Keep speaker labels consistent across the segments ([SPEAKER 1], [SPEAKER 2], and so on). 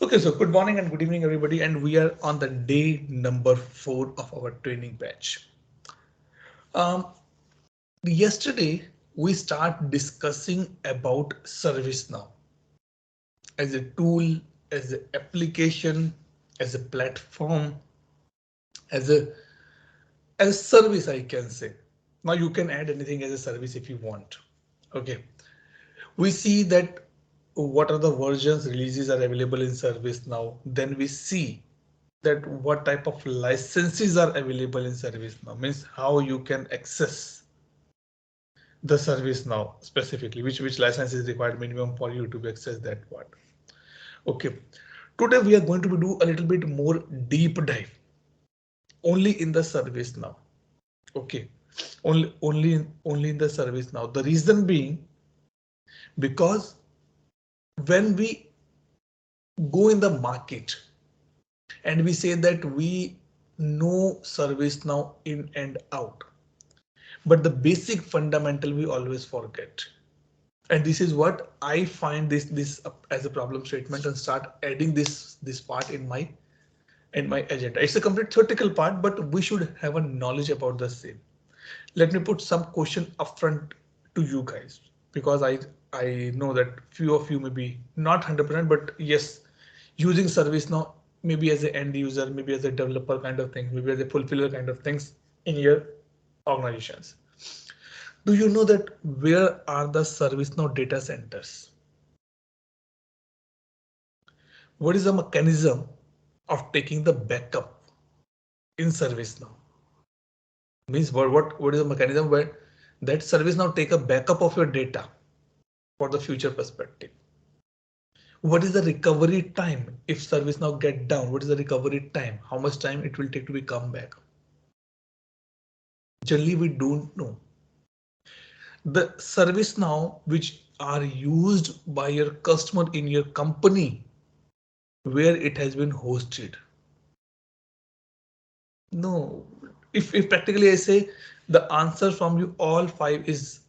[SPEAKER 1] Okay, so good morning and good evening, everybody, and we are on the day number 4 of our training batch. Um, Yesterday we start discussing about ServiceNow as a tool, as an application, as a platform, as a service, I can say. Now you can add anything as a service if you want. Okay, we see that what are the versions releases are available in ServiceNow. Then we see that what type of licenses are available in ServiceNow, means how you can access the ServiceNow specifically, which license is required minimum for you to access that part. Okay, today we are going to do a little bit more deep dive only in the ServiceNow. Okay, only in the ServiceNow. The reason being because when we go in the market and we say that we know ServiceNow in and out, but the basic fundamental we always forget. And this is what I find this as a problem statement and start adding this part in my agenda. It's a complete theoretical part, but we should have a knowledge about the same. Let me put some question upfront to you guys, because I know that few of you may be not 100%, but yes, using ServiceNow maybe as an end user, maybe as a developer kind of thing, maybe as a fulfiller kind of things in your organizations. Do you know that where are the ServiceNow data centers? What is the mechanism of taking the backup in ServiceNow? Means what is the mechanism where that ServiceNow take a backup of your data for the future perspective? What is the recovery time if ServiceNow get down? What is the recovery time? How much time it will take to be come back? Generally, we don't know. The ServiceNow which are used by your customer in your company, where it has been hosted. No, if practically I say the answer from you all five is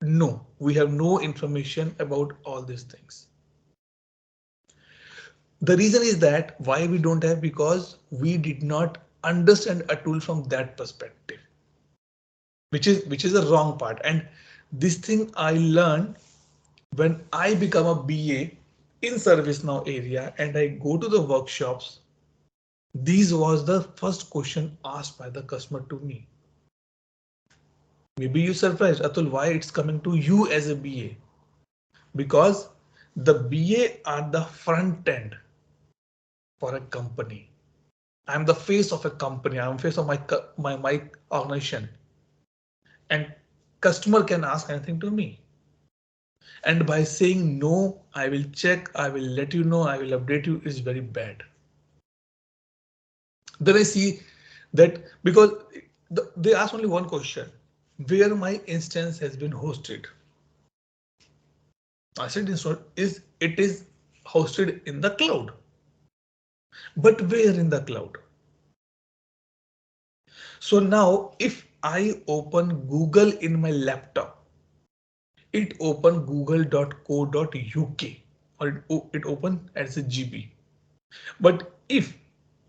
[SPEAKER 1] no, we have no information about all these things. The reason is that why we don't have, because we did not understand a tool from that perspective, which is the wrong part. And this thing I learned when I become a BA in ServiceNow area and I go to the workshops. This was the first question asked by the customer to me. Maybe you surprised, Atul, why it's coming to you as a BA? Because the BA are the front end for a company. I'm the face of a company. I'm face of my organization, and customer can ask anything to me. And by saying no, I will check, I will let you know, I will update you is very bad. Then I see that because they ask only one question, where my instance has been hosted. I said it is hosted in the cloud. But where in the cloud? So now if I open Google in my laptop, it open google.co.uk or it open as a GB. But if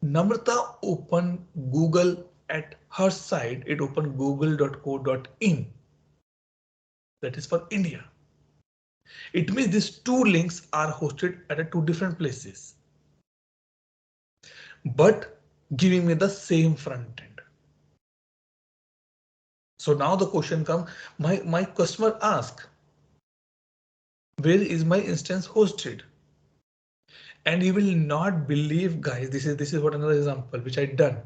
[SPEAKER 1] Namrata open Google at her side, it open google.co.in. That is for India. It means these two links are hosted at two different places, but giving me the same front end. So now the question comes, my customer asks, where is my instance hosted? And you will not believe, guys, this is what another example which I done.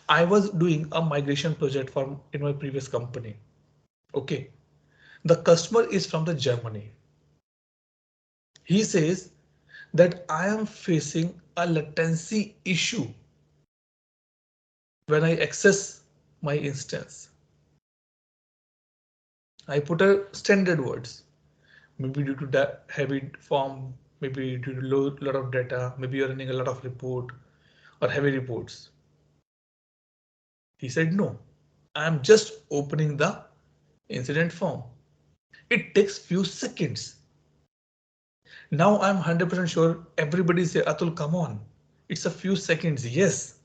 [SPEAKER 1] I was doing a migration project for in my previous company. Okay, the customer is from the Germany. He says that I am facing a latency issue when I access my instance. I put a standard words, maybe due to that heavy form, maybe due to lot of data, maybe you're running a lot of report or heavy reports. He said, no, I'm just opening the incident form. It takes few seconds. Now I'm 100% sure everybody say, Atul, come on. It's a few seconds. Yes,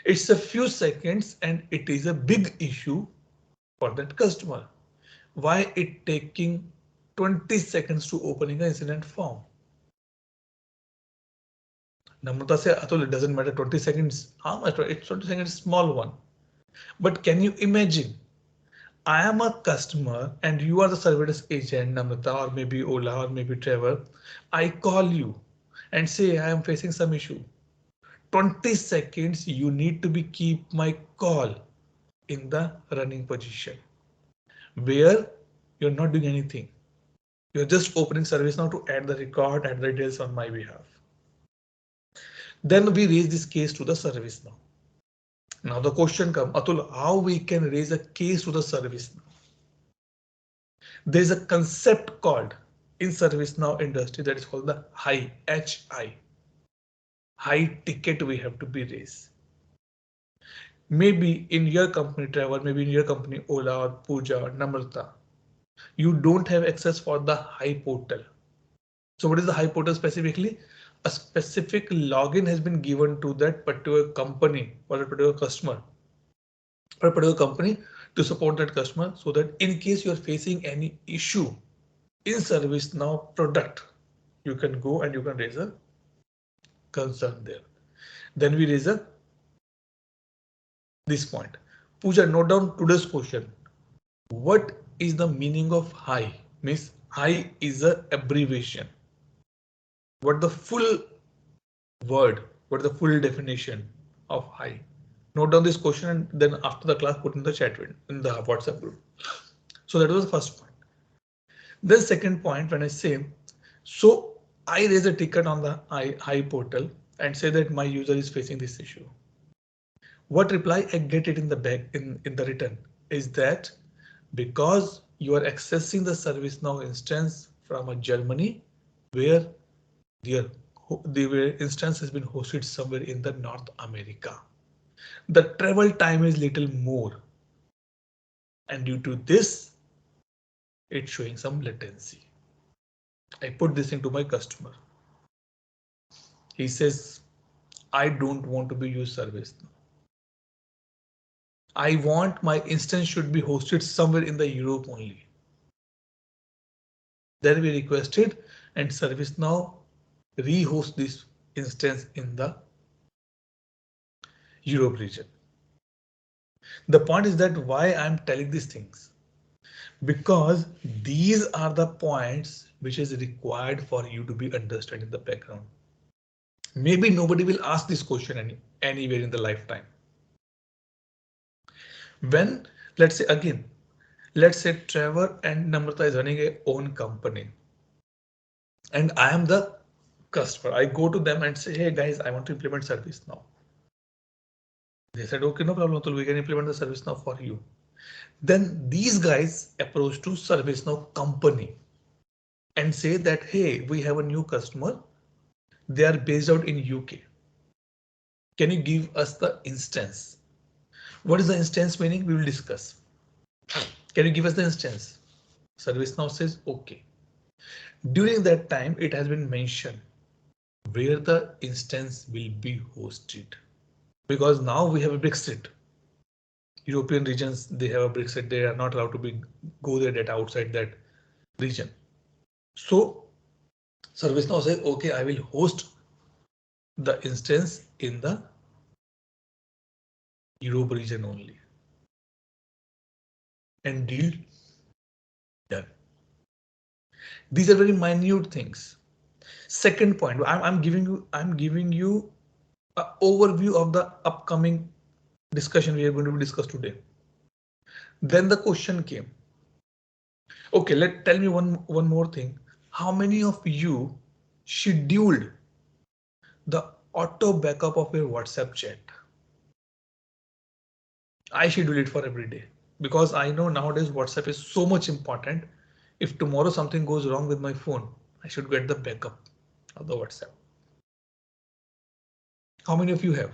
[SPEAKER 1] it's a few seconds and it is a big issue for that customer. Why it taking 20 seconds to opening an incident form? Namrata say, Atul, it doesn't matter 20 seconds. How much? It's 20 seconds, small one. But can you imagine? I am a customer and you are the service agent, Namrata, or maybe Ola, or maybe Trevor. I call you and say I am facing some issue. 20 seconds you need to be keep my call in the running position where you're not doing anything. You're just opening ServiceNow to add the record and the details on my behalf. Then we raise this case to the ServiceNow. Now the question comes, Atul, how we can raise a case to the ServiceNow? There's a concept called in ServiceNow industry that is called the high ticket we have to be raised. Maybe in your company, Trevor, maybe in your company, Ola or Pooja or Namrata, you don't have access for the high portal. So what is the high portal specifically? A specific login has been given to that particular company or a particular customer or a particular company to support that customer so that in case you're facing any issue in ServiceNow product, you can go and you can raise a concern there. Then we raise a this point. Pooja, note down today's question. What is the meaning of high? Means high is a abbreviation. What the full word? What the full definition of high? Note down this question and then after the class put in the chat in the WhatsApp group. So that was the first point. Then second point when I say, so I raise a ticket on the high portal and say that my user is facing this issue. What reply I get it in the back in the return is that because you are accessing the ServiceNow instance from a Germany where the instance has been hosted somewhere in the North America. The travel time is little more. And due to this, it's showing some latency. I put this into my customer. He says, I don't want to be used ServiceNow. I want my instance should be hosted somewhere in the Europe only. Then we requested and ServiceNow rehost this instance in the Europe region. The point is that why I'm telling these things, because these are the points which is required for you to be understood in the background. Maybe nobody will ask this question anywhere in the lifetime. When let's say again, let's say Trevor and Namrata is running a own company and I am the customer. I go to them and say, hey guys, I want to implement ServiceNow. They said, okay, no problem, we can implement the ServiceNow for you. Then these guys approach to ServiceNow company and say that, hey, we have a new customer. They are based out in UK. Can you give us the instance? What is the instance meaning? We will discuss. Can you give us the instance? ServiceNow says, okay. During that time, it has been mentioned where the instance will be hosted. Because now we have a Brexit. European regions, they have a Brexit. They are not allowed to go their data outside that region. So ServiceNow says, okay, I will host the instance in the Europe region only. And deal done. These are very minute things. Second point, I'm giving you an overview of the upcoming discussion we are going to discuss today. Then the question came. Okay, tell me one more thing. How many of you scheduled the auto backup of your WhatsApp chat? I schedule it for every day because I know nowadays WhatsApp is so much important. If tomorrow something goes wrong with my phone, I should get the backup of the WhatsApp. How many of you have?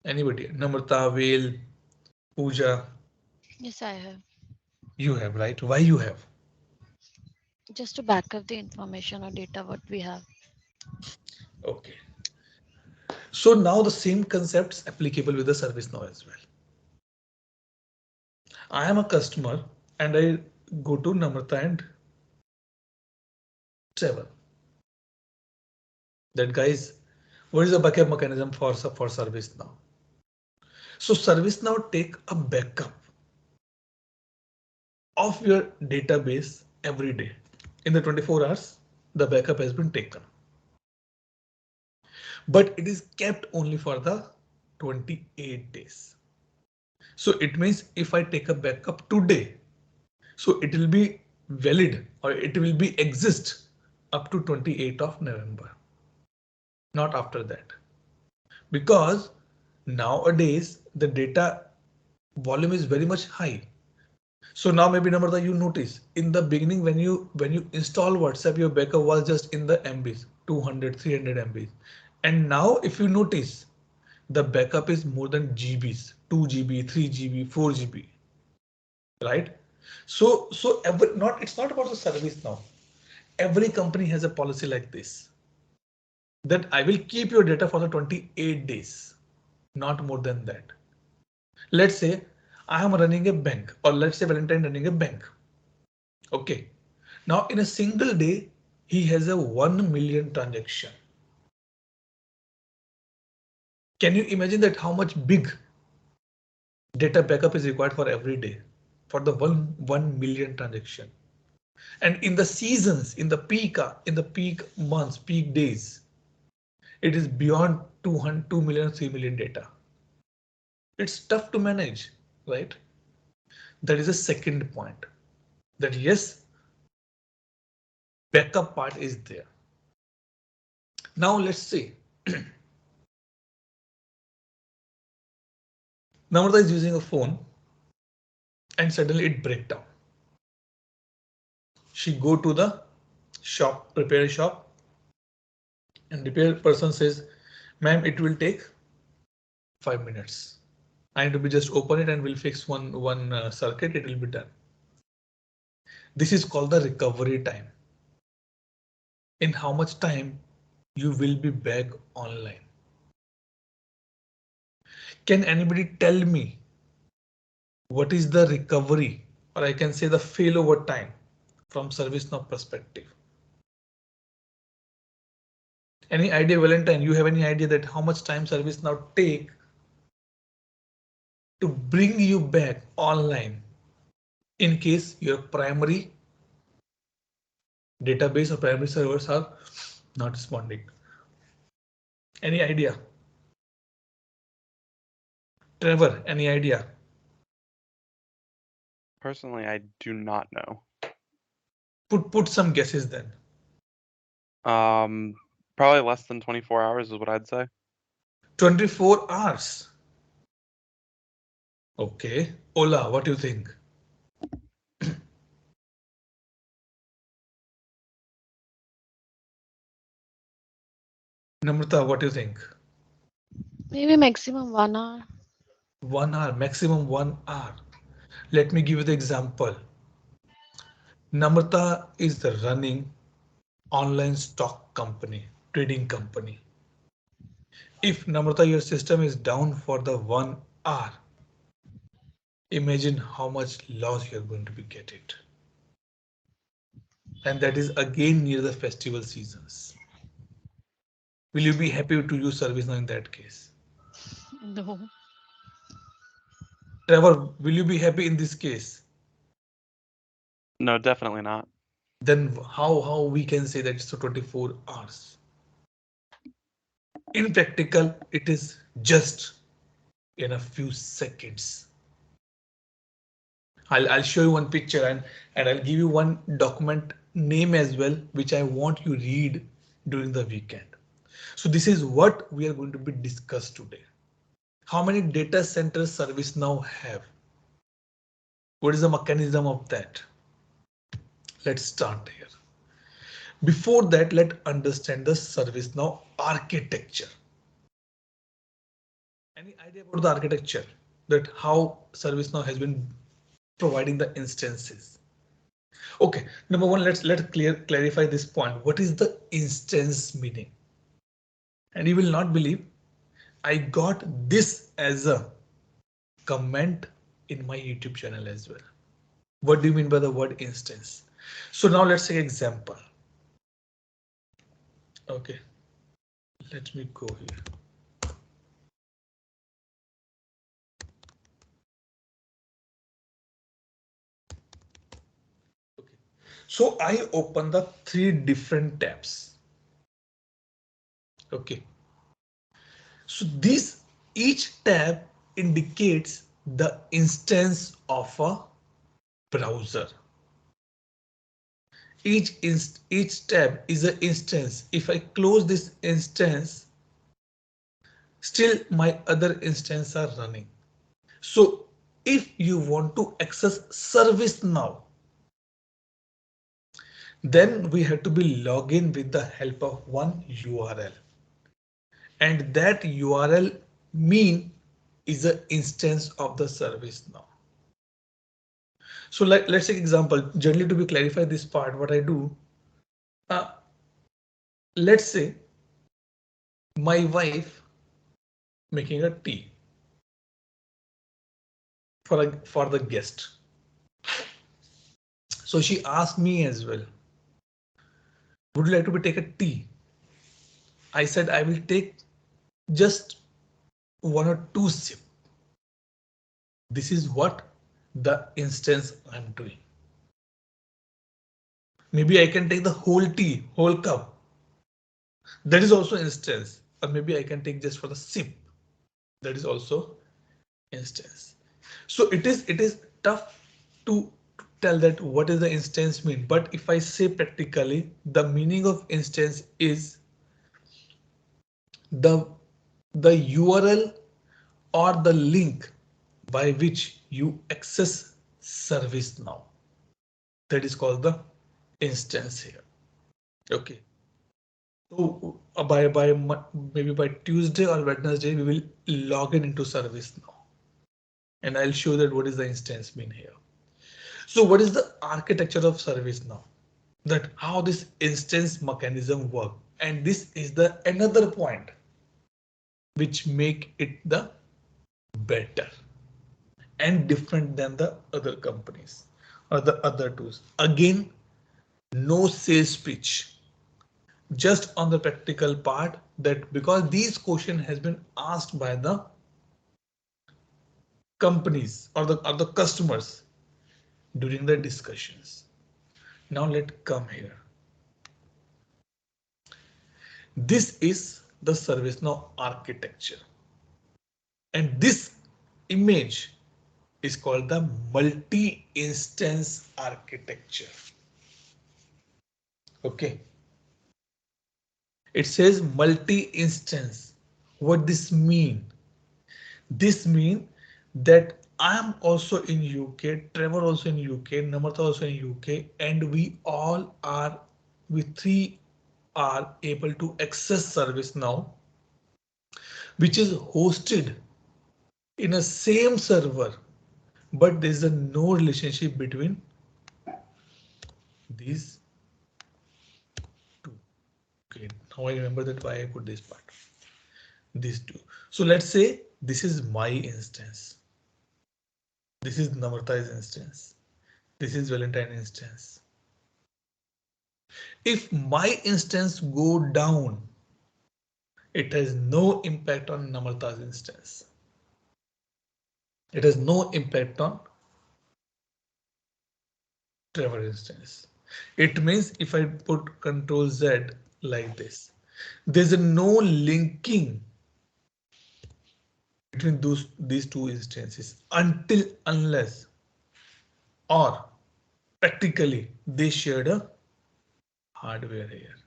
[SPEAKER 1] Anybody? Namrata, Vail, Pooja?
[SPEAKER 2] Yes, I have.
[SPEAKER 1] You have, right? Why you have?
[SPEAKER 2] Just to back up the information or data what we have.
[SPEAKER 1] Okay. So now the same concepts applicable with the service now as well. I am a customer and I go to Namrata and Trevor. That guys, what is the backup mechanism for service now? So service now take a backup of your database every day. In the 24 hours, the backup has been taken, but it is kept only for the 28 days. So it means if I take a backup today, so it will be valid or it will be exist up to 28th of November, not after that. Because nowadays the data volume is very much high. So now maybe number that you notice in the beginning when you install WhatsApp, your backup was just in the MBs, 200, 300 MBs. And now if you notice, the backup is more than GBs, 2 GB, 3 GB, 4 GB, right? So every, not it's not about the service now. Every company has a policy like this, that I will keep your data for the 28 days, not more than that. Let's say I am running a bank, or let's say Valentine running a bank. Okay. Now in a single day, he has a 1 million transaction. Can you imagine that how much big data backup is required for every day for the 1 million transaction? And in the seasons, in the peak months, peak days, it is beyond 200, 2 million, 3 million data. It's tough to manage, right? That is a second point, that yes, backup part is there. Now let's see. Namrata is using a phone and suddenly it breaks down. She go to the shop, repair shop, and repair person says, ma'am, it will take 5 minutes. I need to be just open it and we'll fix one circuit. It will be done. This is called the recovery time. In how much time you will be back online? Can anybody tell me what is the recovery, or I can say the failover time from ServiceNow perspective? Any idea, Valentine? You have any idea that how much time ServiceNow take to bring you back online in case your primary database or primary servers are not responding? Any idea? Trevor, any idea?
[SPEAKER 3] Personally, I do not know.
[SPEAKER 1] Put some guesses then.
[SPEAKER 3] Um, Probably less than 24 hours is what I'd say.
[SPEAKER 1] 24 hours. Okay. Ola, what do you think? Namrata, what do you think?
[SPEAKER 2] Maybe maximum 1 hour.
[SPEAKER 1] 1 hour, maximum 1 hour. Let me give you the example. Namrata is the running online stock company, trading company. If Namrata, your system is down for the 1 hour, imagine how much loss you're going to be get it. And that is again near the festival seasons. Will you be happy to use ServiceNow in that case?
[SPEAKER 2] No.
[SPEAKER 1] Trevor, will you be happy in this case?
[SPEAKER 3] No, definitely not.
[SPEAKER 1] Then how we can say that it's 24 hours? In practical, it is just in a few seconds. I'll show you one picture and I'll give you one document name as well, which I want you read during the weekend. So this is what we are going to be discussed today. How many data centers ServiceNow have? What is the mechanism of that? Let's start here. Before that, let's understand the ServiceNow architecture. Any idea about the architecture? That how ServiceNow has been providing the instances? Okay, number one, let's clarify this point. What is the instance meaning? And you will not believe I got this as a comment in my YouTube channel as well. What do you mean by the word instance? So now let's take example. Okay, let me go here. Okay. So I open the three different tabs. Okay. So this each tab indicates the instance of a browser. Each tab is an instance. If I close this instance, still my other instances are running. So if you want to access ServiceNow, then we have to be log in with the help of one URL. And that URL mean is an instance of the ServiceNow. So let's take example. Generally, to be clarify this part, what I do, uh, let's say my wife making a tea for the guest. So she asked me as well, would you like to take a tea? I said I will take just one or two sip. This is what the instance I'm doing. Maybe I can take the whole tea, whole cup. That is also instance. Or maybe I can take just for the sip. That is also instance. So it is tough to tell that what does the instance mean. But if I say practically, the meaning of instance is the URL or the link by which you access ServiceNow. That is called the instance here. Okay. So maybe by Tuesday or Wednesday we will log in into ServiceNow, and I'll show that what is the instance mean here. So what is the architecture of ServiceNow? That how this instance mechanism work, and this is the another point which make it the better and different than the other companies or the other tools. Again, no sales pitch, just on the practical part, that because these question has been asked by the companies or the customers during the discussions. Now let's come here. This is the ServiceNow architecture, and this image is called the multi-instance architecture. Okay. It says multi-instance. What this mean? This mean that I am also in UK, Trevor also in UK, Namrata also in UK, and we three are able to access ServiceNow, which is hosted in a same server, but there is a no relationship between these two. Okay, now I remember that why I put this part. These two. So let's say this is my instance. This is Namrata's instance. This is Valentine instance. If my instance go down, it has no impact on Namrata's instance. It has no impact on Trevor instance. It means if I put Control Z like this, there's a no linking between these two instances until unless or practically they shared a hardware here.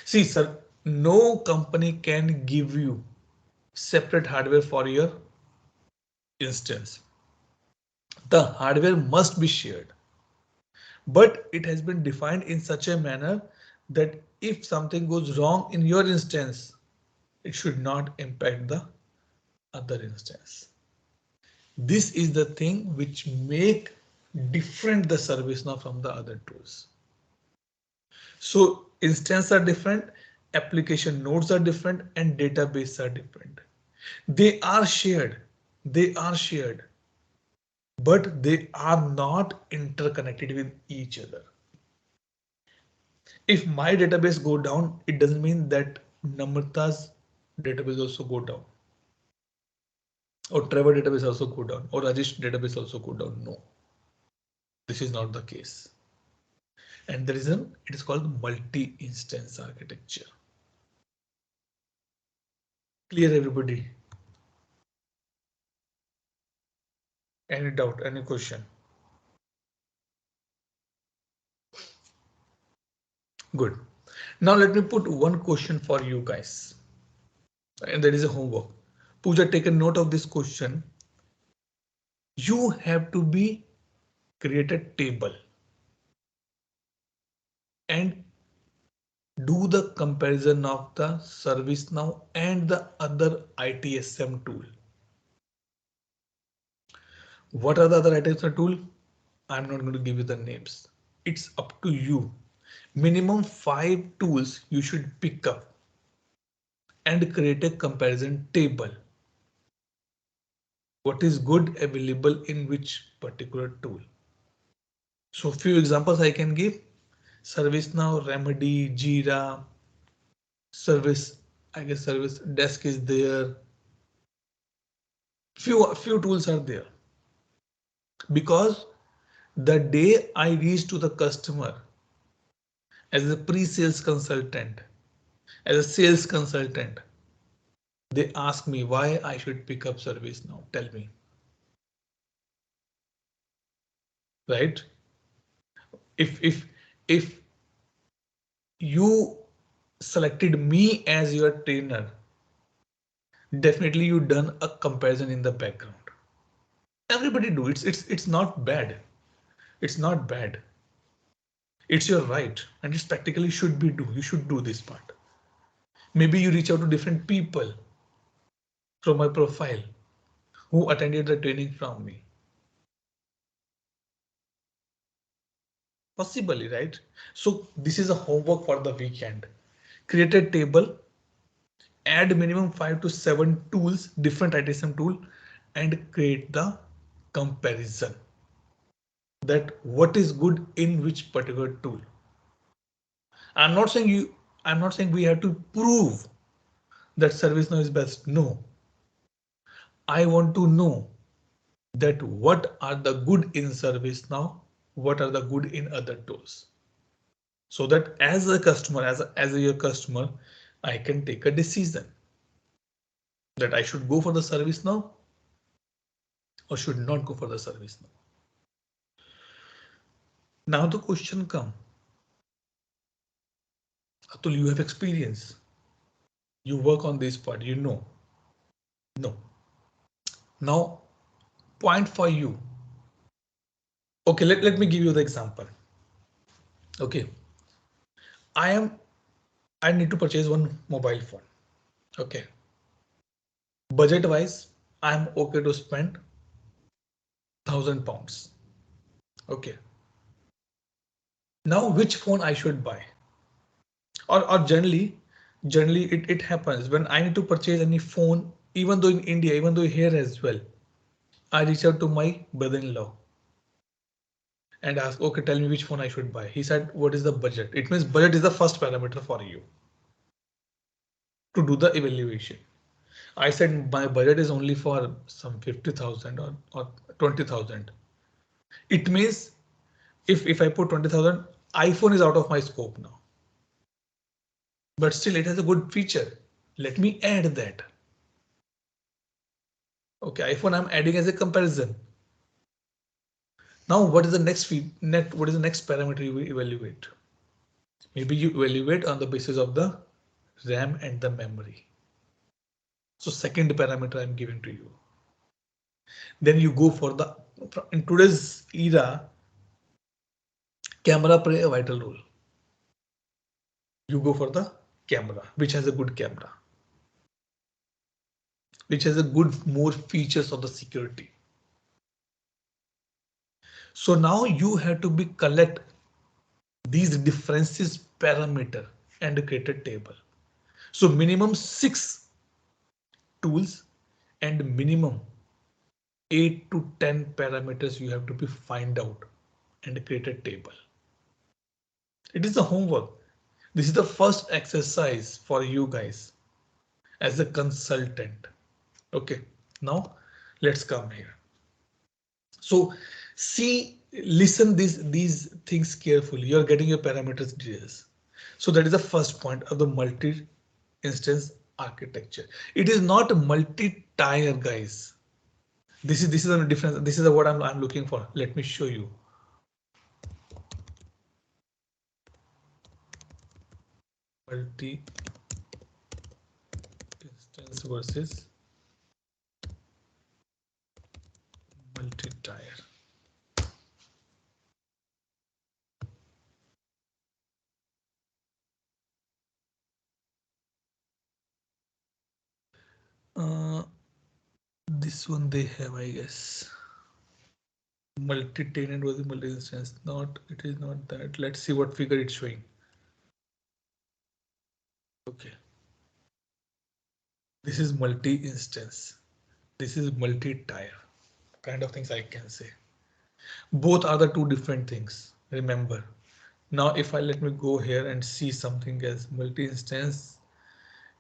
[SPEAKER 1] See, sir, no company can give you separate hardware for your instance. The hardware must be shared, but it has been defined in such a manner that if something goes wrong in your instance, it should not impact the other instance. This is the thing which make different the ServiceNow from the other tools. So instances are different, application nodes are different, and database are different. They are shared. They are shared, but they are not interconnected with each other. If my database go down, it doesn't mean that Namrata's database also go down, or Trevor database also go down, or Rajesh database also go down. No, this is not the case. And the reason it is called multi-instance architecture. Clear, everybody? Any doubt, any question? Good. Now let me put one question for you guys. And that is a homework. Pooja, take a note of this question. You have to be create a table and do the comparison of the ServiceNow and the other ITSM tool. What are the other ITSM tool? I'm not going to give you the names. It's up to you. Minimum 5 tools you should pick up and create a comparison table. What is good available in which particular tool? So few examples I can give: ServiceNow, Remedy, Jira, Service, I guess Service Desk is there. Few tools are there, because the day I reach to the customer as a pre-sales consultant, as a sales consultant, they ask me why I should pick up ServiceNow. Tell me, right? If you selected me as your trainer, definitely you done a comparison in the background. Everybody do it. It's not bad. It's not bad. It's your right, and it's practically should be do. You should do this part. Maybe you reach out to different people from my profile who attended the training from me. Possibly, right? So this is a homework for the weekend. Create a table, add minimum 5 to 7 tools, different ITSM tool, and create the comparison. That what is good in which particular tool. I'm not saying you, I'm not saying we have to prove that ServiceNow is best. No. I want to know that what are the good in ServiceNow, what are the good in other tools. So that as a customer, as your customer, I can take a decision that I should go for the ServiceNow or should not go for the ServiceNow. Now the question comes, Atul, you have experience. You work on this part, you know. No. Now, point for you. Okay, let me give you the example. Okay. I need to purchase one mobile phone. Okay. Budget wise, I'm okay to spend £1,000. Okay. Now, which phone I should buy? Or generally it happens when I need to purchase any phone, even though in India, even though here as well, I reach out to my brother-in-law and ask, okay, tell me which phone I should buy. He said, what is the budget? It means budget is the first parameter for you to do the evaluation. I said my budget is only for some 50,000 or 20,000. It means if I put 20,000, iPhone is out of my scope now. But still it has a good feature. Let me add that. Okay, iPhone I'm adding as a comparison. Now what is the what is the next parameter you evaluate? Maybe you evaluate on the basis of the RAM and the memory. So second parameter I'm giving to you. Then you go for the, in today's era, camera play a vital role. You go for the camera, which has a good camera, which has a good more features of the security. So now you have to be collect these differences parameter and create a table. So minimum 6 tools and minimum 8 to 10 parameters you have to be find out and create a table. It is the homework. This is the first exercise for you guys as a consultant. Okay, now let's come here. So see, listen these things carefully. You're getting your parameters details. So that is the first point of the multi-instance architecture. It is not a multi-tier, guys. This is a difference. This is what I'm looking for. Let me show you. Multi-instance versus multi-tier. This one they have, I guess. Multi-tenant versus multi-instance. Not, it is not that. Let's see what figure it's showing. Okay. This is multi-instance. This is multi-tier. Kind of things I can say. Both are the two different things. Remember. Now, if I let me go here and see something as multi-instance,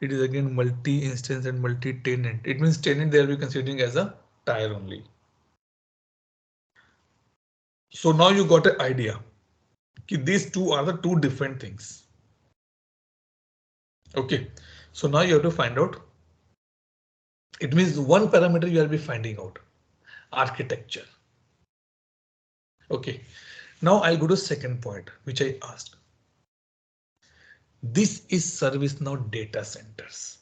[SPEAKER 1] it is again multi-instance and multi-tenant. It means tenant there we considering as a tier only. So now you got an idea. These two are the two different things. Okay, so now you have to find out. It means one parameter you will be finding out. Architecture. Okay, now I'll go to second point, which I asked. This is ServiceNow data centers.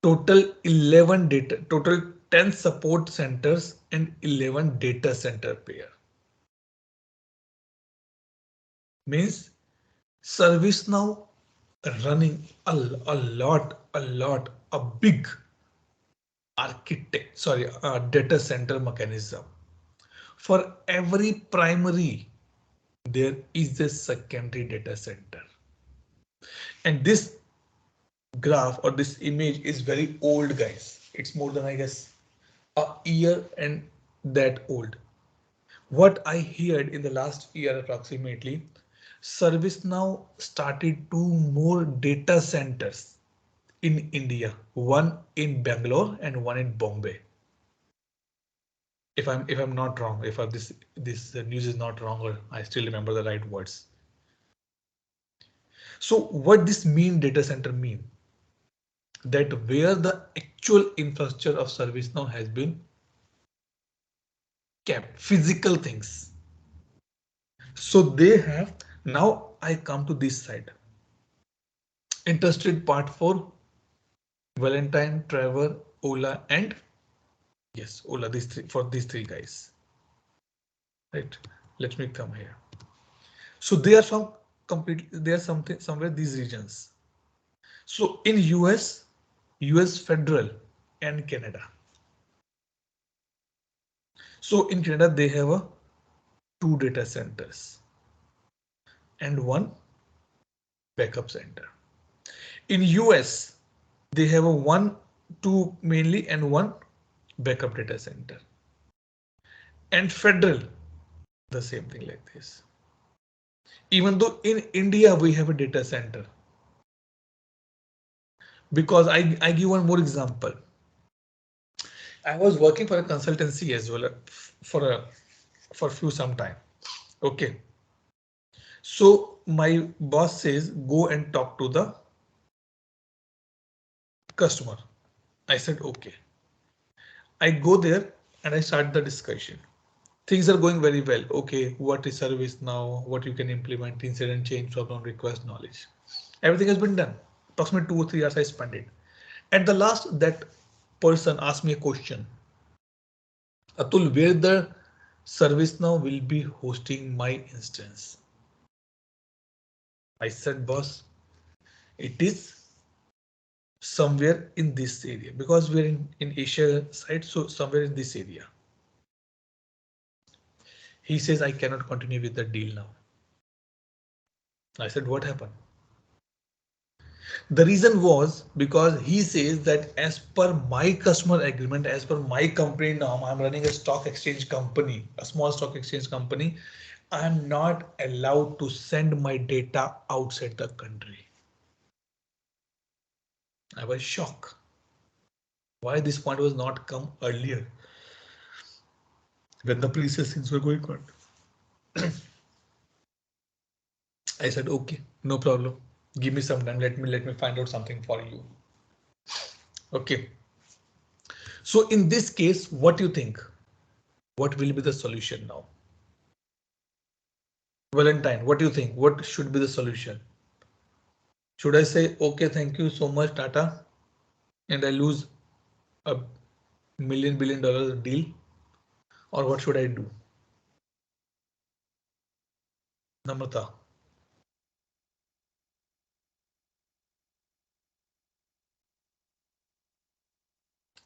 [SPEAKER 1] Total 11 data, total 10 support centers and 11 data center pair. Means ServiceNow running a big data center mechanism. For every primary, there is a secondary data center. And this graph or this image is very old, guys. It's more than, I guess, a year and that old. What I heard in the last year approximately, ServiceNow started 2 more data centers in India, one in Bangalore and one in Bombay. If I'm not wrong, if this news is not wrong, or I still remember the right words. So what this mean data center mean? That where the actual infrastructure of ServiceNow has been kept, physical things. So they have, now I come to this side. Interested part for Valentine, Trevor, Ola, and yes, Ola, these three, for these three guys. Right. Let me come here. So they are from completely, they are something somewhere these regions. So in US federal and Canada. So in Canada, they have a 2 data centers and 1 backup center. In US, they have a 1, 2 mainly and 1 backup data center. And federal, the same thing like this. Even though in India, we have a data center. Because I give one more example. I was working for a consultancy as well for few some time. Okay. So my boss says, go and talk to the customer. I said, okay. I go there and I start the discussion. Things are going very well. Okay, what is ServiceNow? What you can implement, incident change, problem request knowledge. Everything has been done. Approximately 2 or 3 hours I spent it. At the last, that person asked me a question. Atul, where the ServiceNow will be hosting my instance? I said, boss, it is somewhere in this area because we're in Asia side, so somewhere in this area. He says, I cannot continue with the deal now. I said, what happened? The reason was because he says that as per my customer agreement, as per my company norm, I'm running a stock exchange company, a small stock exchange company. I'm not allowed to send my data outside the country. I was shocked. Why this point was not come earlier when the previous things were going on. I said, okay, no problem. Give me some time. Let me find out something for you. Okay. So in this case, what do you think? What will be the solution now? Valentine, what do you think? What should be the solution? Should I say, okay, thank you so much, Tata, and I lose a $1 billion deal? Or what should I do? Namrata.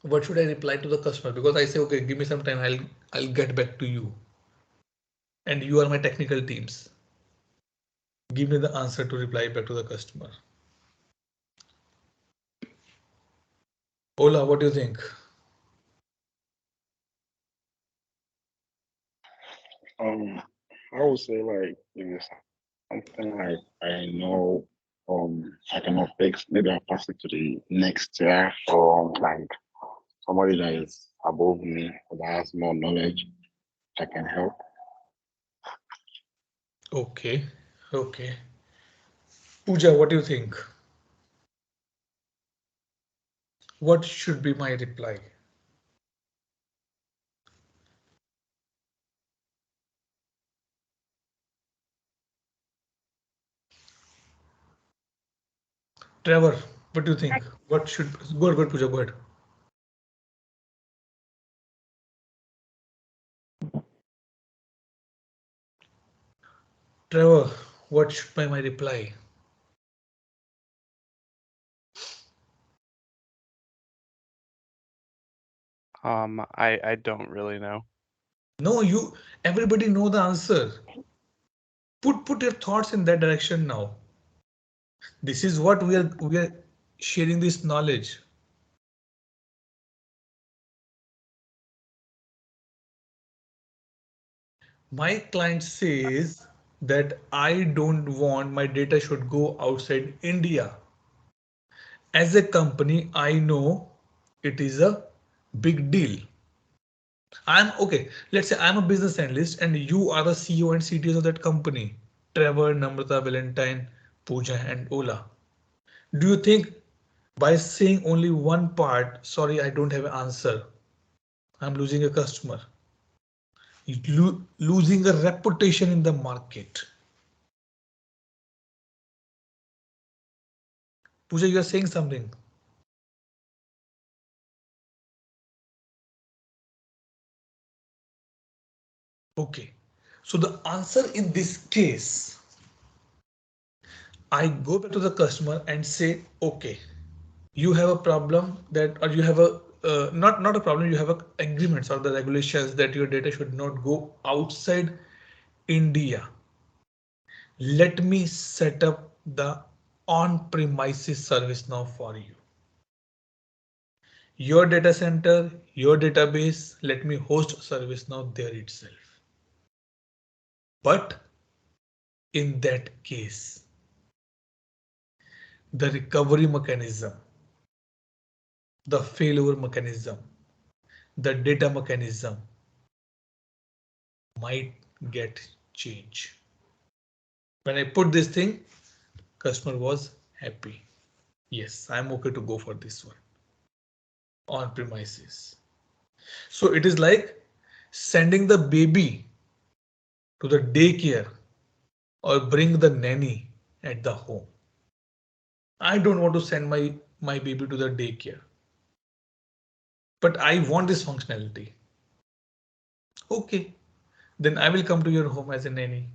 [SPEAKER 1] What should I reply to the customer? Because I say, okay, give me some time, I'll get back to you. And you are my technical teams. Give me the answer to reply back to the customer. Ola, what do you think?
[SPEAKER 4] Um, I would say like if it's something like I know I cannot fix, maybe I'll pass it to the next tier or like somebody that is above me that has more knowledge that can help.
[SPEAKER 1] Okay, okay. Pooja, what do you think? What should be my reply? Trevor, what do you think? What should go ahead, Pooja, go ahead. Trevor, what should be my reply?
[SPEAKER 3] I don't really know.
[SPEAKER 1] No, everybody know the answer. Put your thoughts in that direction now. This is what we are sharing this knowledge. My client says that I don't want my data should go outside India. As a company, I know it is a big deal. I'm okay. Let's say I'm a business analyst and you are the CEO and CTOs of that company. Trevor, Namrata, Valentine, Pooja, and Ola. Do you think by saying only one part, sorry, I don't have an answer, I'm losing a customer, losing a reputation in the market? Pooja, you are saying something. Okay. So the answer in this case, I go back to the customer and say, okay, you have a problem that, or you have a not a problem, you have a agreements or the regulations that your data should not go outside India. Let me set up the on-premises service now for you. Your data center, your database, let me host ServiceNow there itself. But in that case, the recovery mechanism, the failover mechanism, the data mechanism might get changed. When I put this thing, customer was happy. Yes, I'm okay to go for this one on premises. So it is like sending the baby to the daycare or bring the nanny at the home. I don't want to send my baby to the daycare, but I want this functionality. Okay, then I will come to your home as a nanny.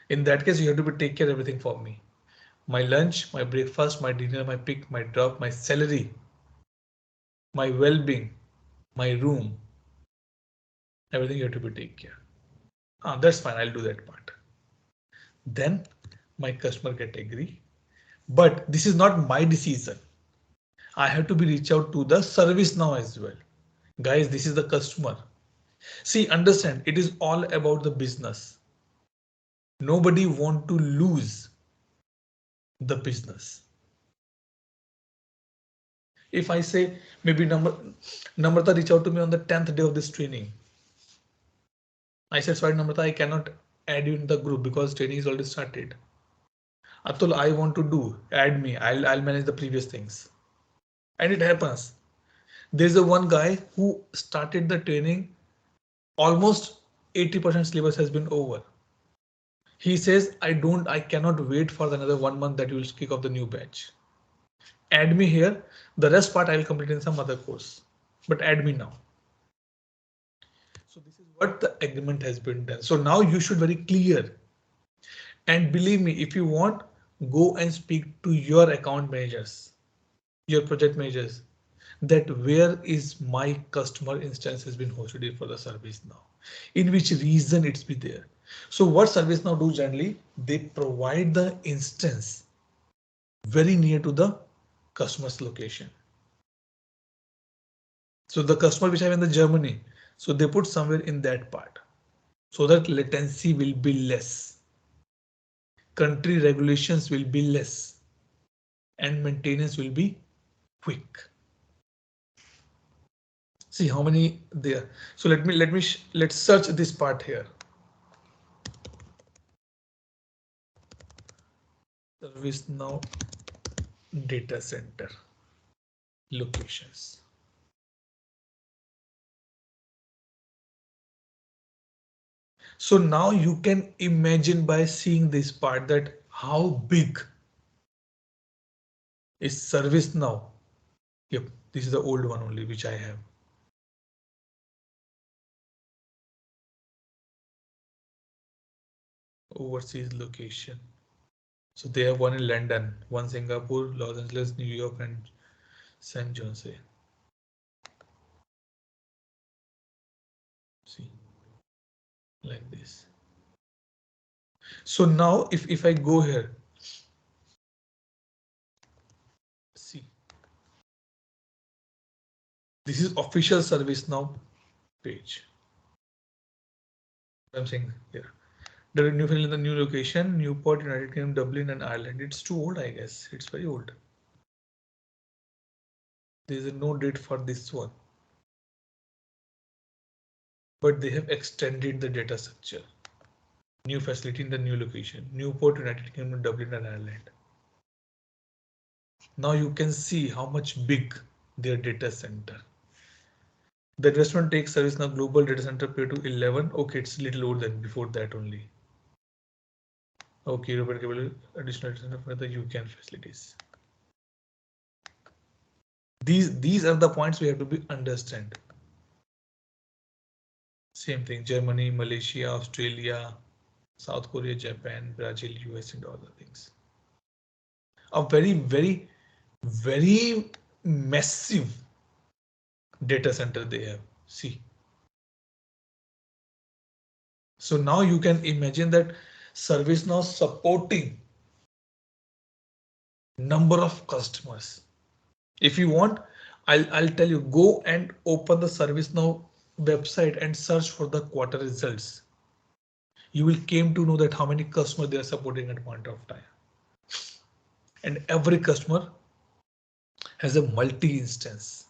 [SPEAKER 1] In that case, you have to take care of everything for me. My lunch, my breakfast, my dinner, my pick, my drop, my salary, my well-being, my room, everything you have to be take care. That's fine, I'll do that part. Then my customer get agree, but this is not my decision. I have to be reach out to the ServiceNow as well. Guys, this is the customer. See, understand, it is all about the business. Nobody want to lose the business. If I say maybe Namrata reach out to me on the 10th day of this training. I said, sorry, Namrata, I cannot add you in the group because training is already started. Atul, I want to do, add me. I'll manage the previous things. And it happens. There's a one guy who started the training. Almost 80% syllabus has been over. He says, I cannot wait for another 1 month that you will kick off the new batch. Add me here. The rest part I will complete in some other course, but add me now. So this is what the agreement has been done. So now you should very clear. And believe me, if you want, go and speak to your account managers, your project managers, that where is my customer instance has been hosted for the service now, in which reason it's be there. So what ServiceNow do generally, they provide the instance very near to the customer's location. So the customer which I have in the Germany, so they put somewhere in that part so that latency will be less. Country regulations will be less and maintenance will be quick. See how many there. So let's search this part here. ServiceNow data center locations. So now you can imagine by seeing this part that how big is ServiceNow. Yep, this is the old one only which I have. Overseas location. So they have one in London, one Singapore, Los Angeles, New York, and San Jose. See, like this. So now if I go here, see, this is official ServiceNow page. I'm saying here. The new file in the new location, Newport, United Kingdom, Dublin, and Ireland. It's too old, I guess. It's very old. There is no date for this one. But they have extended the data structure. New facility in the new location, Newport, United Kingdom, Dublin, and Ireland. Now you can see how much big their data center. The investment takes ServiceNow global data center pay to 11. Okay, it's a little older than before that only. Okay, European cable additional data center for the UK facilities. These are the points we have to be understand. Same thing, Germany, Malaysia, Australia, South Korea, Japan, Brazil, US, and other things. A very massive data center they have. See. So now you can imagine that ServiceNow supporting number of customers. If you want, I'll tell you, go and open the ServiceNow website and search for the quarter results. You will came to know that how many customers they are supporting at point of time. And every customer has a multi-instance.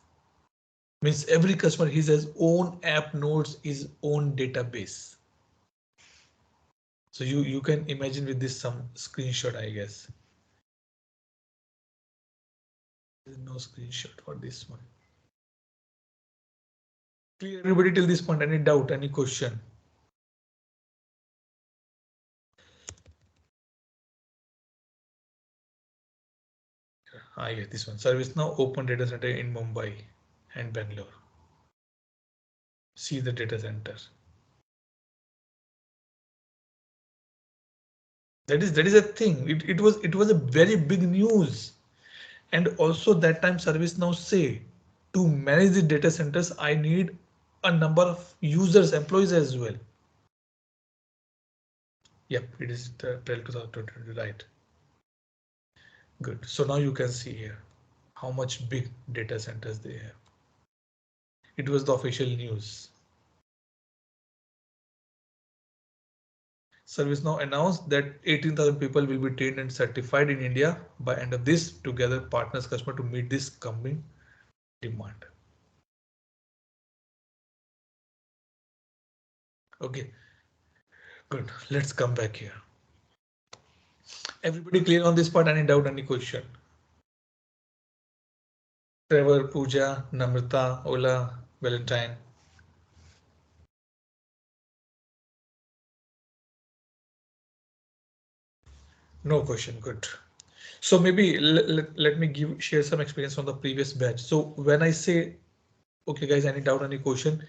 [SPEAKER 1] Means every customer has his own app nodes, his own database. So you can imagine with this some screenshot, I guess. There's no screenshot for this one. Clear everybody till this point? Any doubt, any question? Yeah, this one. ServiceNow open data center in Mumbai and Bangalore. See the data center. That is a thing. It was a very big news. And also that time ServiceNow say to manage the data centers, I need a number of users, employees as well. Yep, it is the April 2020, right? Good. So now you can see here how much big data centers they have. It was the official news. ServiceNow announced that 18,000 people will be trained and certified in India by end of this together partners customer to meet this coming demand. Okay, good. Let's come back here. Everybody clear on this part? Any doubt, any question? Trevor, Pooja, Namrata, Ola, Valentine. No question. Good. So maybe let me share some experience from the previous batch. So when I say, okay guys, any doubt, any question?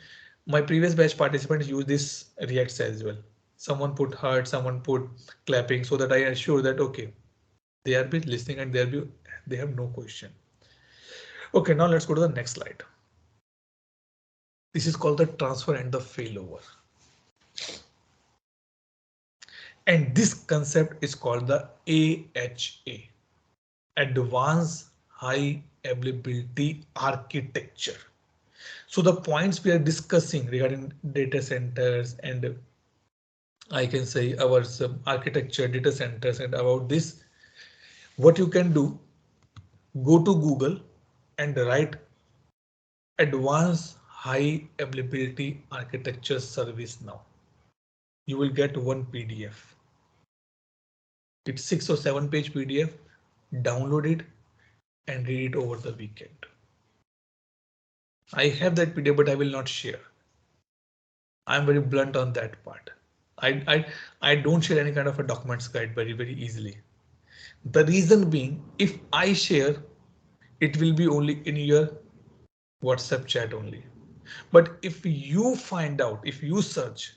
[SPEAKER 1] My previous batch participants use this reacts as well. Someone put heart, someone put clapping so that I assure that, okay, they are be listening and they have no question. Okay, now let's go to the next slide. This is called the transfer and the failover. And this concept is called the AHA, Advanced High Availability Architecture. So the points we are discussing regarding data centers and I can say our architecture data centers and about this, what you can do, go to Google and write Advanced High Availability Architecture Service now. You will get one PDF. It's 6 or 7 page PDF. Download it and read it over the weekend. I have that PDF, but I will not share. I'm very blunt on that part. I don't share any kind of a documents guide very easily. The reason being, if I share, it will be only in your WhatsApp chat only. But if you find out, if you search,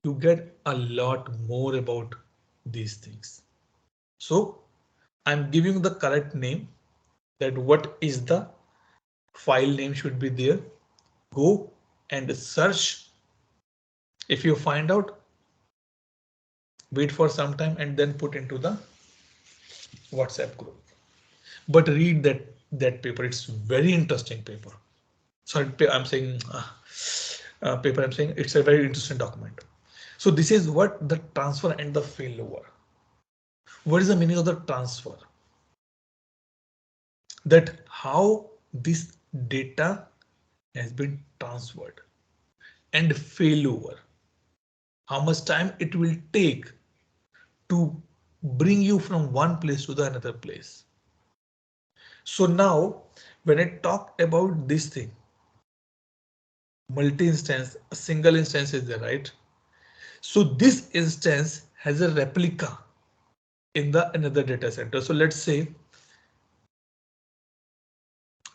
[SPEAKER 1] you get a lot more about these things. So I'm giving the correct name, that what is the file name should be there. Go and search. If you find out, wait for some time and then put into the WhatsApp group. But read that paper. It's very interesting paper. Sorry, I'm saying paper. I'm saying it's a very interesting document. So this is what the transfer and the failover. What is the meaning of the transfer? That how this data has been transferred, and failover, how much time it will take to bring you from one place to the another place. So now when I talk about this thing, multi-instance, a single instance is there, right? So this instance has a replica in the another data center. So let's say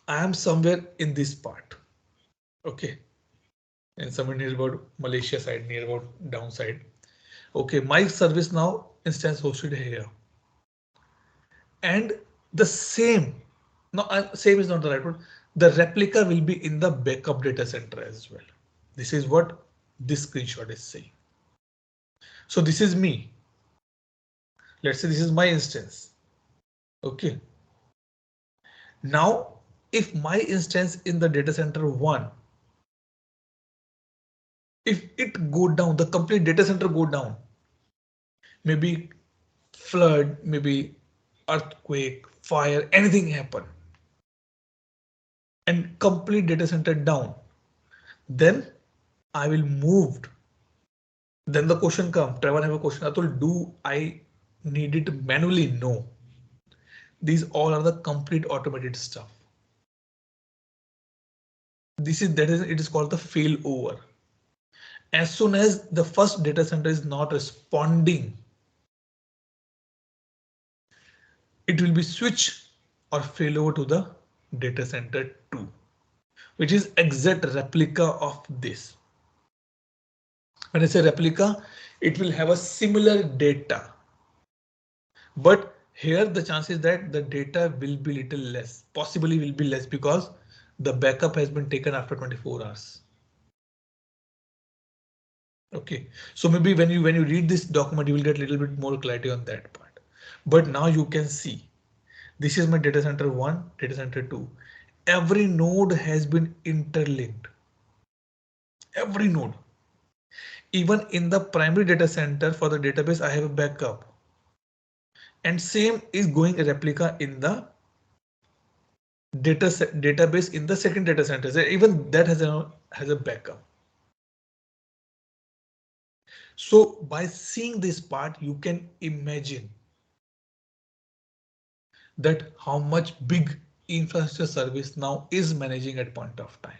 [SPEAKER 1] I am somewhere in this part. Okay. And somewhere near about Malaysia side, near about downside. Okay, my ServiceNow instance hosted here. And the same, no, same is not the right word. The replica will be in the backup data center as well. This is what this screenshot is saying. So this is me. Let's say this is my instance. Okay. Now, if my instance in the data center 1, if it go down, the complete data center go down, maybe flood, maybe earthquake, fire, anything happen, and complete data center down, then I will moved. Then the question comes, Trevor have a question, Atul, do I need it manually? No. These all are the complete automated stuff. It is called the failover. As soon as the first data center is not responding, it will be switch or failover to the data center 2, which is exact replica of this. When I say replica, it will have a similar data, but here the chances that the data will be little less, possibly will be less because the backup has been taken after 24 hours. Okay, so maybe when you read this document, you will get a little bit more clarity on that part. But now you can see this is my data center 1, data center 2. Every node has been interlinked. Every node. Even in the primary data center for the database, I have a backup. And same is going a replica in the database in the second data center. So even that has a backup. So by seeing this part, you can imagine that how much big infrastructure service now is managing at point of time.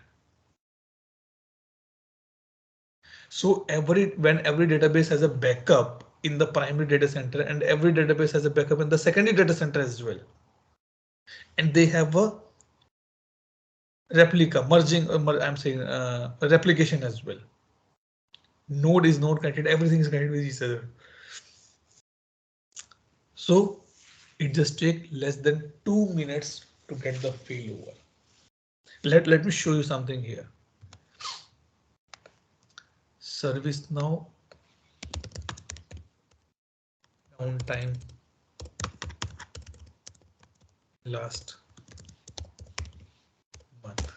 [SPEAKER 1] So when every database has a backup in the primary data center and every database has a backup in the secondary data center as well, and they have a replica merging, I'm saying replication as well. Node is node connected, everything is connected with each other. So it just takes less than 2 minutes to get the failover. Let me show you something here. ServiceNow downtime last month.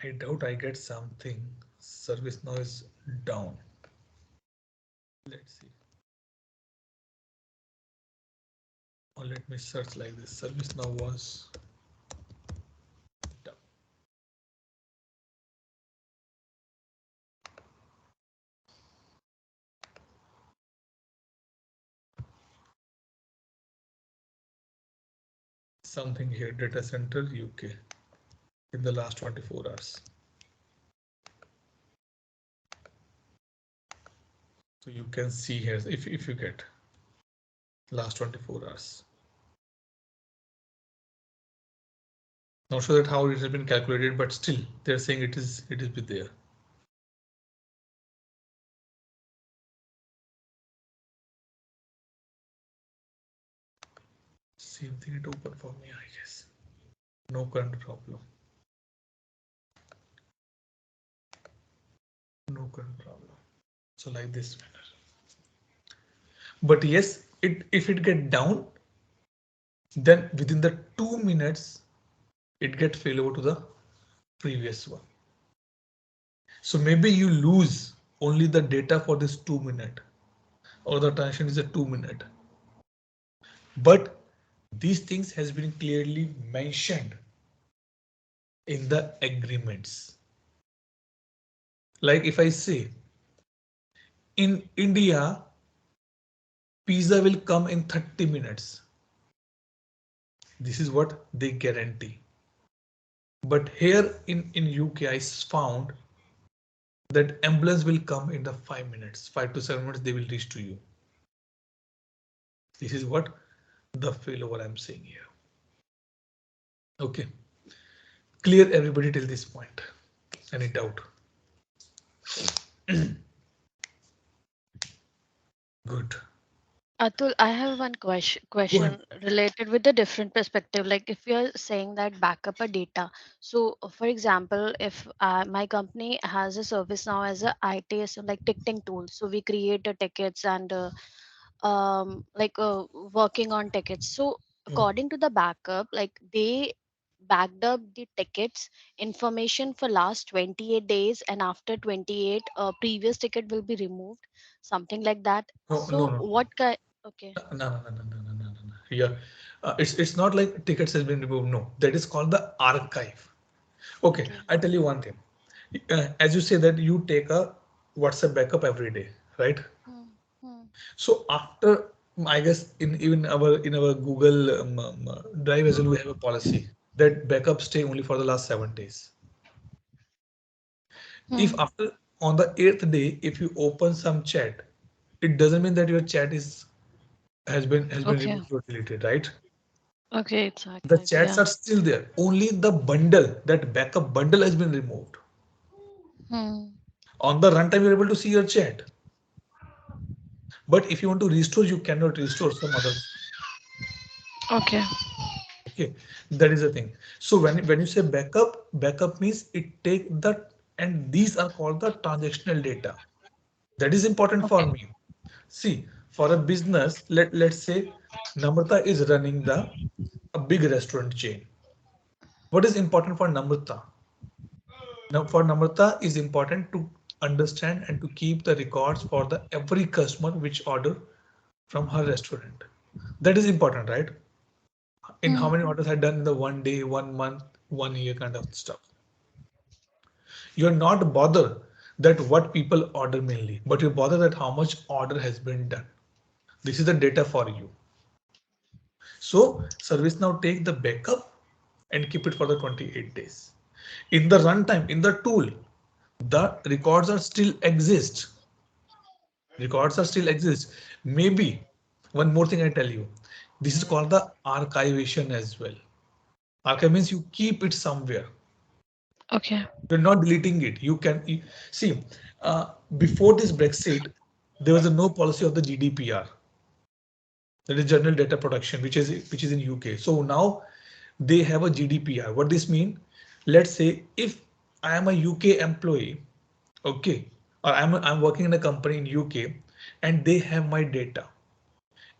[SPEAKER 1] I doubt I get something. ServiceNow is down. Let's see. Or let me search like this. ServiceNow was down. Something here, data center UK in the last 24 hours. So you can see here if you get last 24 hours. Not sure that how it has been calculated, but still they're saying it is with there. Same thing it opened for me, I guess. No current problem. No current problem. So like this manner. But yes, if it get down, then within the 2 minutes, it get failover to the previous one. So maybe you lose only the data for this 2 minute, or the transaction is a 2 minute. But these things has been clearly mentioned in the agreements. Like if I say in India, pizza will come in 30 minutes. This is what they guarantee. But here in UK, I found that ambulance will come in the 5 minutes, 5 to 7 minutes, they will reach to you. This is what the failover I'm saying here. Okay. Clear everybody till this point. Any doubt? Good.
[SPEAKER 2] Atul, I have one
[SPEAKER 1] Go ahead.
[SPEAKER 2] question related with a different perspective. Like if you're saying that backup a data, so for example, if my company has a service now as a ITS like ticketing tool, so we create the tickets and like working on tickets. So according to the backup, like they backed up the tickets information for last 28 days, and after 28 previous ticket will be removed, something like that.
[SPEAKER 1] No, no,
[SPEAKER 2] So
[SPEAKER 1] no.
[SPEAKER 2] what kind? Okay.
[SPEAKER 1] No. Yeah, it's not like tickets has been removed. No, that is called the archive. Okay,
[SPEAKER 2] Okay.
[SPEAKER 1] I tell you one thing. As you say that you take a WhatsApp backup every day, right?
[SPEAKER 2] Hmm. Hmm.
[SPEAKER 1] So after, I guess in our Google Drive as well, we have a policy that backups stay only for the last 7 days. If
[SPEAKER 2] Hmm.
[SPEAKER 1] after on the 8th day, if you open some chat, it doesn't mean that your chat is has been
[SPEAKER 2] Okay.
[SPEAKER 1] removed or deleted, right?
[SPEAKER 2] Okay, it's
[SPEAKER 1] The
[SPEAKER 2] archived.
[SPEAKER 1] chats
[SPEAKER 2] Yeah.
[SPEAKER 1] are still there. Only the bundle, that backup bundle has been removed.
[SPEAKER 2] Hmm.
[SPEAKER 1] On the runtime, you're able to see your chat. But if you want to restore, you cannot restore some other.
[SPEAKER 2] Okay.
[SPEAKER 1] Okay. Okay, that is the thing. So when you say backup, backup means it take the, and these are called the transactional data. That is important for
[SPEAKER 2] Okay.
[SPEAKER 1] me. See, for a business, let's say Namrata is running a big restaurant chain. What is important for Namrata? Now, for Namrata is important to understand and to keep the records for the every customer which order from her restaurant. That is important, right? In how
[SPEAKER 2] Hmm.
[SPEAKER 1] many orders are done in the 1 day, 1 month, 1 year kind of stuff. You're not bothered that what people order mainly, but you're bothered that how much order has been done. This is the data for you. So ServiceNow take the backup and keep it for the 28 days. In the runtime, in the tool, the records are still exist. Records are still exist. Maybe one more thing I tell you, this is called the archivation as well. Archive means you keep it somewhere.
[SPEAKER 2] Okay.
[SPEAKER 1] You're not deleting it. See, before this Brexit, there was a no policy of the GDPR, that is General Data Protection, which is in UK. So now they have a GDPR. What this mean? Let's say if I am a UK employee, okay, or I'm working in a company in UK, and they have my data.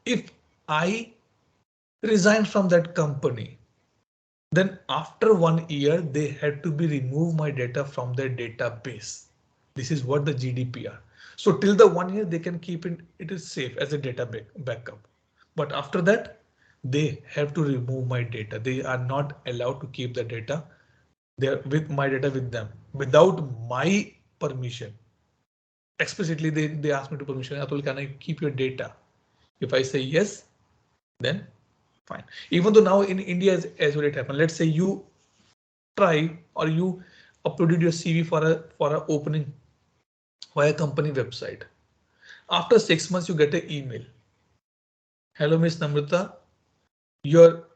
[SPEAKER 1] If I resign from that company, then after 1 year they had to be remove my data from their database. This is what the GDPR. So till the 1 year they can keep it, it is safe as a data backup. But after that they have to remove my data. They are not allowed to keep the data there with my data with them without my permission. Explicitly they ask me to permission, Atul, can I keep your data? If I say yes, then fine. Even though now in India as well it happened. Let's say you try or you uploaded your CV for a opening via company website. After 6 months, you get an email. Hello, Miss Namrata. Your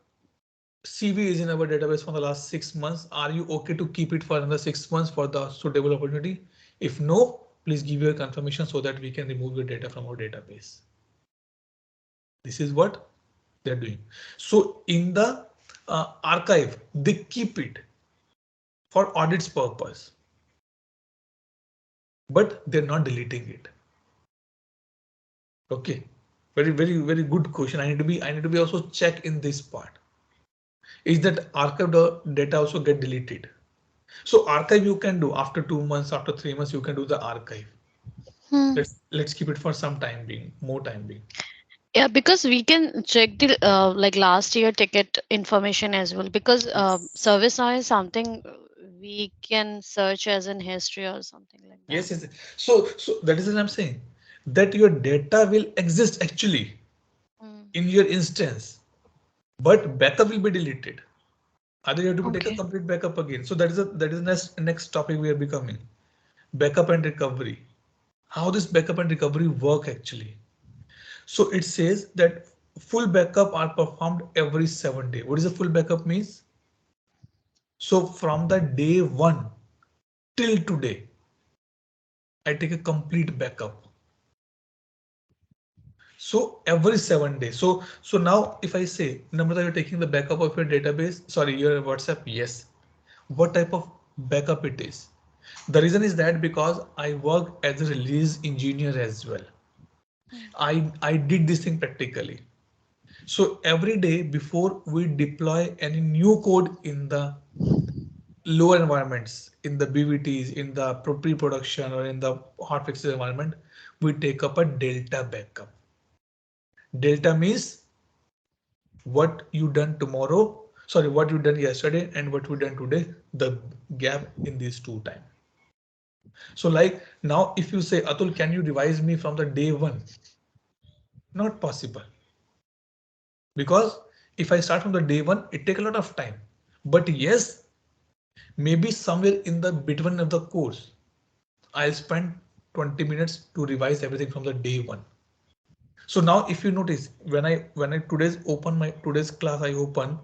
[SPEAKER 1] CV is in our database for the last 6 months. Are you okay to keep it for another 6 months for the suitable opportunity? If no, please give your confirmation so that we can remove your data from our database. This is what they're doing. So in the archive, they keep it for audits purpose, but they're not deleting it. Okay, very good question. I need to be also check in this part. Is that archived data also get deleted? So archive you can do after 2 months, after 3 months you can do the archive.
[SPEAKER 2] Hmm.
[SPEAKER 1] Let's keep it for some time being, more time being.
[SPEAKER 2] Yeah, because we can check the like last year ticket information as well. Because
[SPEAKER 1] Yes.
[SPEAKER 2] ServiceNow is something we can search as in history or something like that.
[SPEAKER 1] Yes. So that is what I'm saying. That your data will exist actually
[SPEAKER 2] Hmm.
[SPEAKER 1] in your instance, but backup will be deleted. Either you have to take a
[SPEAKER 2] Okay.
[SPEAKER 1] complete backup again. So that is next topic we are becoming. Backup and recovery. How this backup and recovery work actually. So it says that full backup are performed every 7 days. What is a full backup means? So from the day one till today, I take a complete backup. So every 7 days. So now if I say, Namrata, you're taking the backup of your database, sorry, your WhatsApp, yes. What type of backup it is? The reason is that because I work as a release engineer as well.
[SPEAKER 2] Hmm.
[SPEAKER 1] I did this thing practically. So every day before we deploy any new code in the lower environments, in the BVTs, in the pre-production or in the hotfixes environment, we take up a delta backup. Delta means what you done tomorrow, sorry, what you done yesterday and what we done today, the gap in these two time. So like now if you say, Atul, can you revise me from the day one? Not possible. Because if I start from the day one, it take a lot of time. But yes, maybe somewhere in the between of the course, I'll spend 20 minutes to revise everything from the day one. So now if you notice when I today's class I open,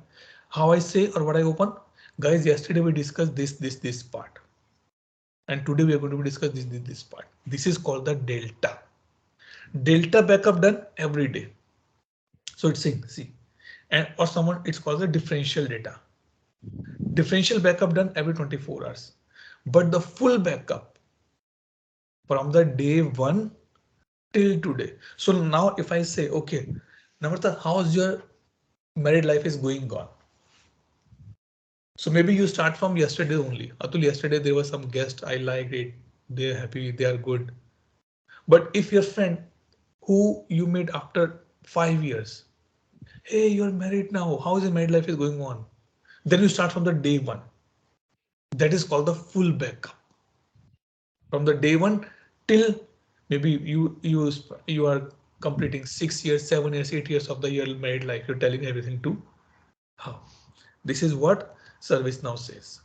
[SPEAKER 1] how I say or what I open, guys, yesterday we discussed this part. And today we are going to discuss this part. This is called the delta. Delta backup done every day. So it's saying, see, and or someone, it's called the differential data. Differential backup done every 24 hours, but the full backup from the day one till today. So now if I say, okay, Namrata, how's your married life is going on? So maybe you start from yesterday only. Atul, yesterday there was some guest, I liked it, they're happy, they are good. But if your friend who you met after 5 years, hey, you're married now, how is your married life is going on? Then you start from the day one. That is called the full backup. From the day one till maybe you are completing 6 years, 7 years, 8 years of the your married life. You're telling everything to how. This is what ServiceNow says.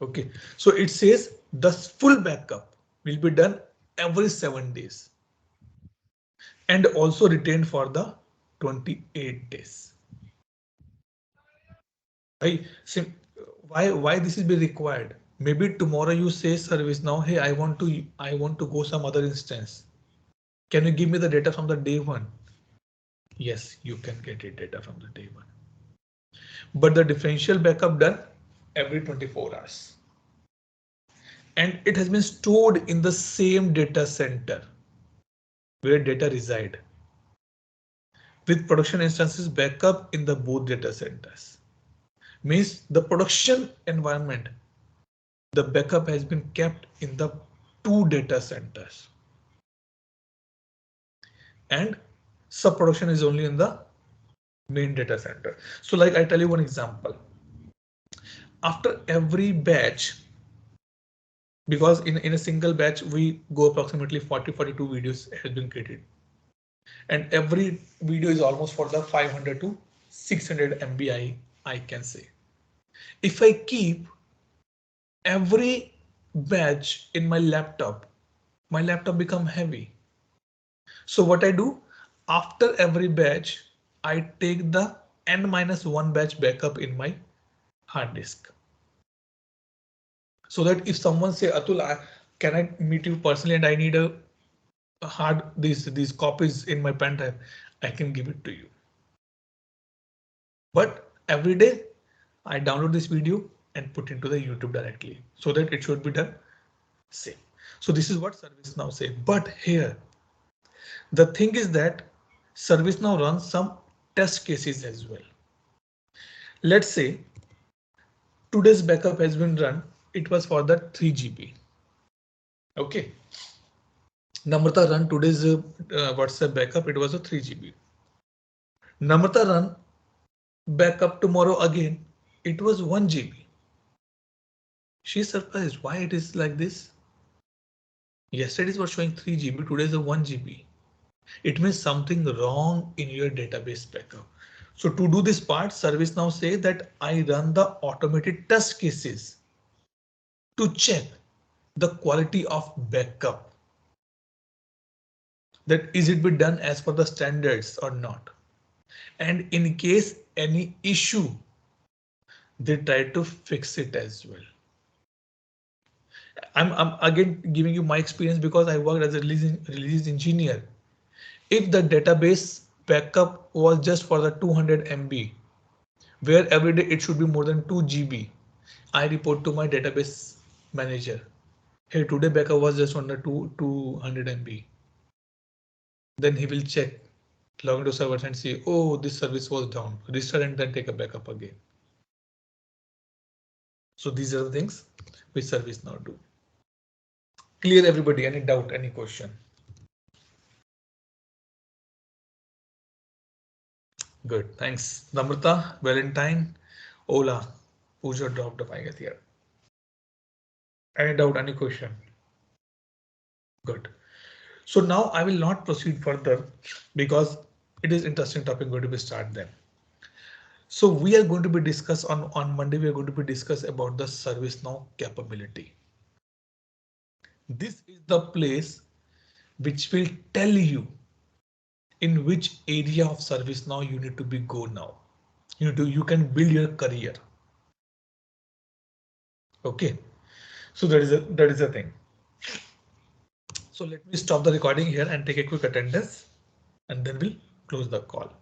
[SPEAKER 1] Okay, so it says the full backup will be done every 7 days and also retained for the 28 days. Right? So why this is be required? Maybe tomorrow you say ServiceNow, hey, I want to go some other instance. Can you give me the data from the day one? Yes, you can get it data from the day one. But the differential backup done every 24 hours. And it has been stored in the same data center where data reside, with production instances backup in the both data centers. Means the production environment, the backup has been kept in the two data centers. And sub production is only in the main data center. So like I tell you one example. After every batch, because in a single batch, we go approximately 42 videos has been created. And every video is almost for the 500 to 600 MB I can say. If I keep every batch in my laptop become heavy. So what I do, after every batch, I take the n-1 batch backup in my hard disk. So that if someone say, Atul, can I meet you personally and I need a hard these copies in my pen drive, I can give it to you. But every day I download this video and put into the YouTube directly so that it should be done same. So this is what ServiceNow say. But here the thing is that ServiceNow runs some test cases as well. Let's say today's backup has been run. It was for the 3 GB. Okay. Namrata run today's WhatsApp backup. It was a 3 GB. Namrata run backup tomorrow again. It was 1 GB. She's surprised why it is like this. Yesterday's was showing 3 GB. Today's a 1 GB. It means something wrong in your database backup. So to do this part, ServiceNow say that I run the automated test cases to check the quality of backup. That is it be done as per the standards or not. And in case any issue, they try to fix it as well. I'm again giving you my experience because I worked as a release engineer. If the database backup was just for the 200 MB, where every day it should be more than 2 GB, I report to my database manager. Hey, today backup was just on the 200 MB. Then he will check, log into servers and see, oh, this service was down, restart and then take a backup again. So these are the things which ServiceNow do. Clear everybody? Any doubt, any question? Good, thanks. Namrata, Valentine, Ola, Pooja dropped off, I guess here. Any doubt, any question? Good. So now I will not proceed further because it is interesting topic going to be start then. So we are going to be discuss on Monday, we are going to be discuss about the ServiceNow capability. This is the place which will tell you in which area of ServiceNow you need to be go now. You can build your career. Okay, so that is a thing. So let me stop the recording here and take a quick attendance and then we'll close the call.